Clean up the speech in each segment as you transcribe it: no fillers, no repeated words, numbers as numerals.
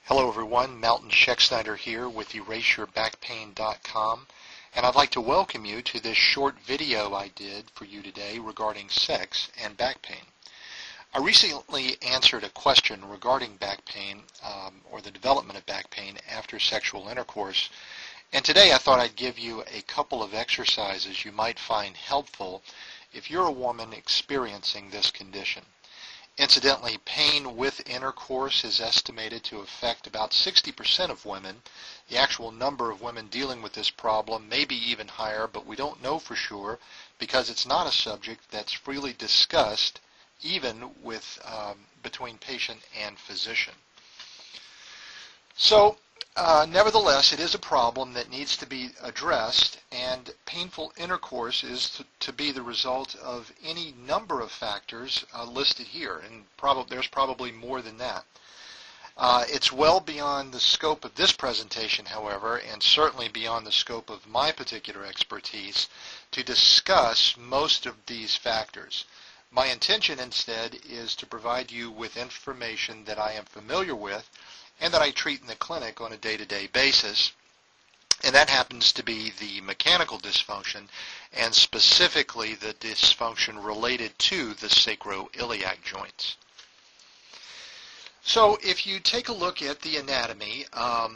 Hello everyone, Melton Scheck here with EraseYourBackPain.com, and I'd like to welcome you to this short video I did for you today regarding sex and back pain. I recently answered a question regarding back pain or the development of back pain after sexual intercourse, and today I thought I'd give you a couple of exercises you might find helpful if you're a woman experiencing this condition. Incidentally, pain with intercourse is estimated to affect about 60% of women. The actual number of women dealing with this problem may be even higher, but we don't know for sure because it's not a subject that's freely discussed even with between patient and physician. So, nevertheless, it is a problem that needs to be addressed, and painful intercourse is to be the result of any number of factors listed here, and there's probably more than that. It's well beyond the scope of this presentation, however, and certainly beyond the scope of my particular expertise to discuss most of these factors. My intention instead is to provide you with information that I am familiar with and that I treat in the clinic on a day-to-day basis, and that happens to be the mechanical dysfunction, and specifically the dysfunction related to the sacroiliac joints. So if you take a look at the anatomy of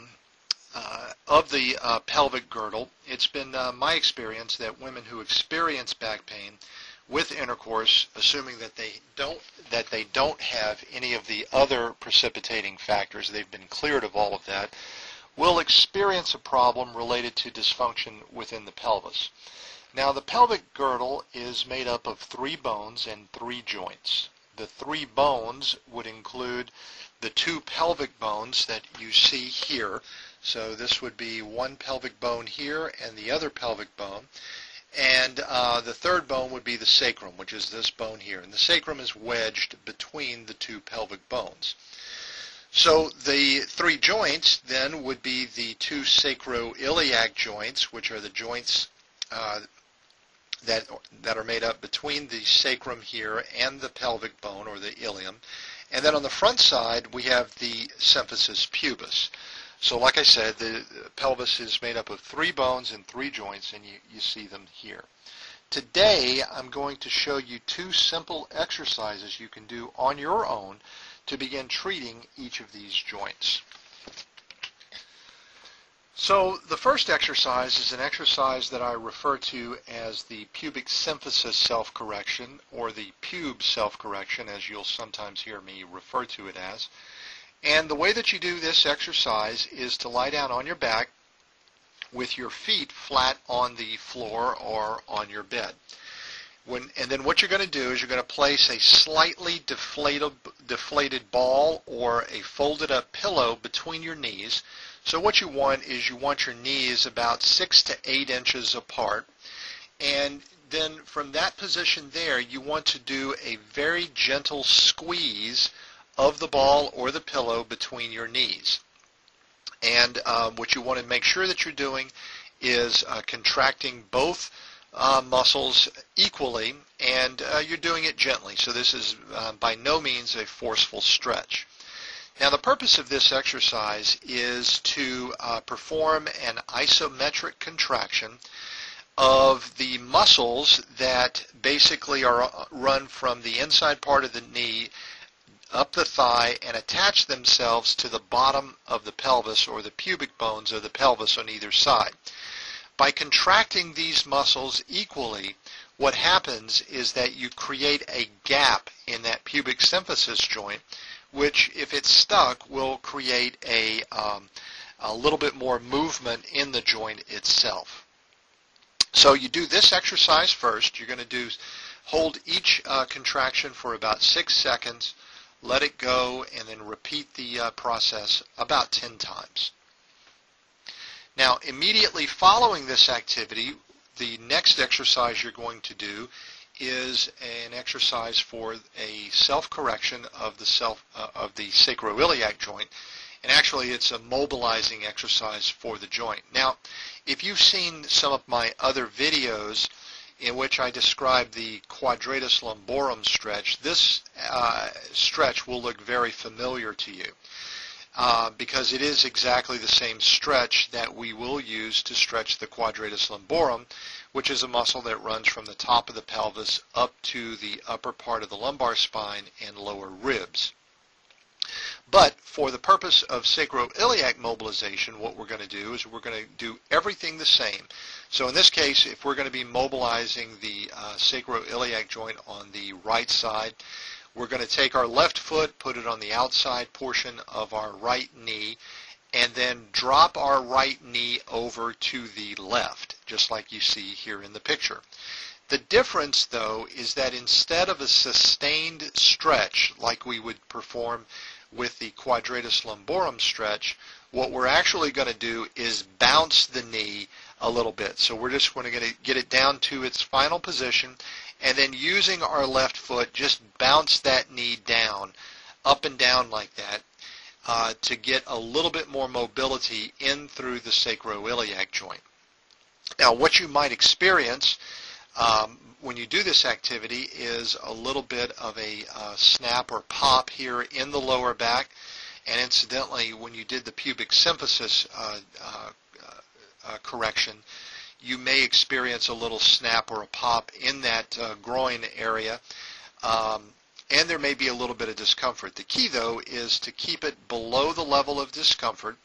the pelvic girdle, it's been my experience that women who experience back pain with intercourse, assuming that they don't have any of the other precipitating factors, they've been cleared of all of that, will experience a problem related to dysfunction within the pelvis. Now, the pelvic girdle is made up of 3 bones and 3 joints. The 3 bones would include the 2 pelvic bones that you see here. So this would be one pelvic bone here and the other pelvic bone. And the 3rd bone would be the sacrum, which is this bone here. And the sacrum is wedged between the 2 pelvic bones. So the 3 joints then would be the 2 sacroiliac joints, which are the joints that are made up between the sacrum here and the pelvic bone, or the ilium. And then on the front side, we have the symphysis pubis. So like I said, the pelvis is made up of 3 bones and 3 joints, and you see them here. Today, I'm going to show you 2 simple exercises you can do on your own to begin treating each of these joints. So the first exercise is an exercise that I refer to as the pubic symphysis self-correction, or the pube self-correction, as you'll sometimes hear me refer to it as. And the way that you do this exercise is to lie down on your back with your feet flat on the floor or on your bed. And then what you're going to do is you're going to place a slightly deflated ball or a folded up pillow between your knees. So what you want is you want your knees about 6 to 8 inches apart. And then from that position there, you want to do a very gentle squeeze of the ball or the pillow between your knees. And what you want to make sure that you're doing is contracting both muscles equally, and you're doing it gently. So this is by no means a forceful stretch. Now, the purpose of this exercise is to perform an isometric contraction of the muscles that basically are run from the inside part of the knee up the thigh and attach themselves to the bottom of the pelvis, or the pubic bones of the pelvis on either side. By contracting these muscles equally, what happens is that you create a gap in that pubic symphysis joint, which, if it's stuck, will create a little bit more movement in the joint itself. So you do this exercise first. You're going to hold each contraction for about 6 seconds, let it go, and then repeat the process about 10 times. Now, immediately following this activity, the next exercise you're going to do is an exercise for a self-correction of the sacroiliac joint, and actually it's a mobilizing exercise for the joint. Now, if you've seen some of my other videos in which I describe the quadratus lumborum stretch, this stretch will look very familiar to you. because it is exactly the same stretch that we will use to stretch the quadratus lumborum, which is a muscle that runs from the top of the pelvis up to the upper part of the lumbar spine and lower ribs. But for the purpose of sacroiliac mobilization, what we're going to do is we're going to do everything the same. So in this case, if we're going to be mobilizing the sacroiliac joint on the right side, we're going to take our left foot, put it on the outside portion of our right knee, and then drop our right knee over to the left, just like you see here in the picture. The difference, though, is that instead of a sustained stretch like we would perform with the quadratus lumborum stretch, what we're actually going to do is bounce the knee a little bit. So we're just going to get it down to its final position, and then using our left foot, just bounce that knee down, up and down like that, to get a little bit more mobility in through the sacroiliac joint. Now, what you might experience when you do this activity is a little bit of a snap or pop here in the lower back. And incidentally, when you did the pubic symphysis correction, you may experience a little snap or a pop in that groin area. And there may be a little bit of discomfort. The key, though, is to keep it below the level of discomfort.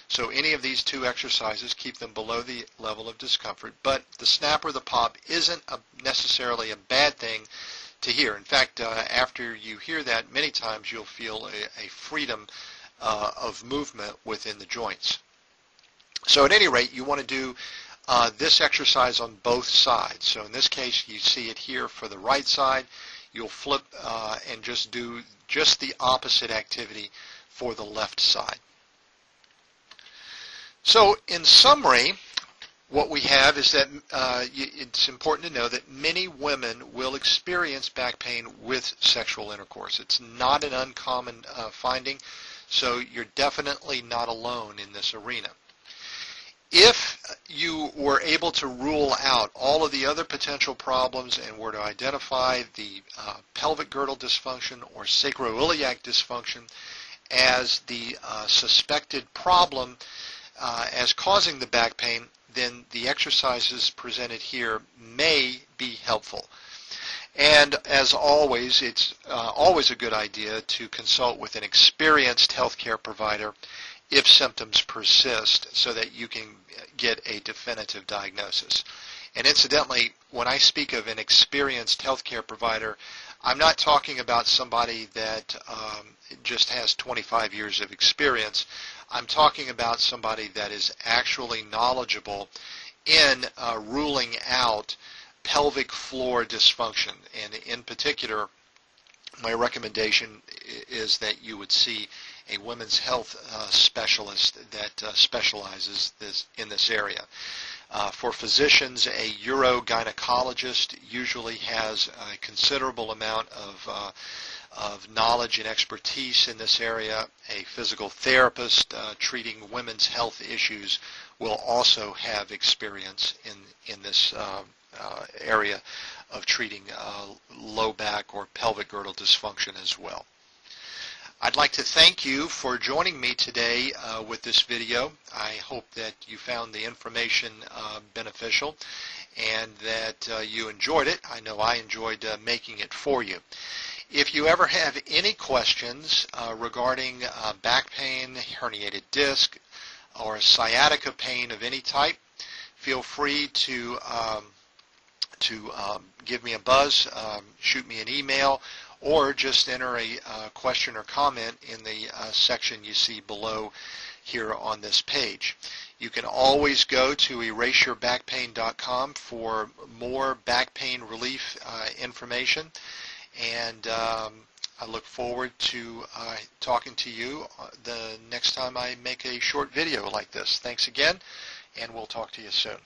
So any of these two exercises, keep them below the level of discomfort. But the snap or the pop isn't necessarily a bad thing to hear. In fact, after you hear that, many times you'll feel a freedom of movement within the joints. So at any rate, you want to do this exercise on both sides. So in this case, you see it here for the right side. You'll flip and just do just the opposite activity for the left side. So in summary, what we have is that it's important to know that many women will experience back pain with sexual intercourse. It's not an uncommon finding, so you're definitely not alone in this arena. If you were able to rule out all of the other potential problems and were to identify the pelvic girdle dysfunction or sacroiliac dysfunction as the suspected problem as causing the back pain, then the exercises presented here may be helpful. And as always, it's always a good idea to consult with an experienced healthcare provider if symptoms persist so that you can get a definitive diagnosis. And incidentally, when I speak of an experienced healthcare provider, I'm not talking about somebody that just has 25 years of experience. I'm talking about somebody that is actually knowledgeable in ruling out pelvic floor dysfunction. And in particular, my recommendation is that you would see a women's health specialist that specializes in this area. For physicians, a urogynecologist usually has a considerable amount of knowledge and expertise in this area. A physical therapist treating women's health issues will also have experience in this area of treating low back or pelvic girdle dysfunction as well. I'd like to thank you for joining me today with this video. I hope that you found the information beneficial and that you enjoyed it. I know I enjoyed making it for you. If you ever have any questions regarding back pain, herniated disc, or sciatica pain of any type, feel free to give me a buzz, shoot me an email, or just enter a question or comment in the section you see below here on this page. You can always go to eraseyourbackpain.com for more back pain relief information, and I look forward to talking to you the next time I make a short video like this. Thanks again, and we'll talk to you soon.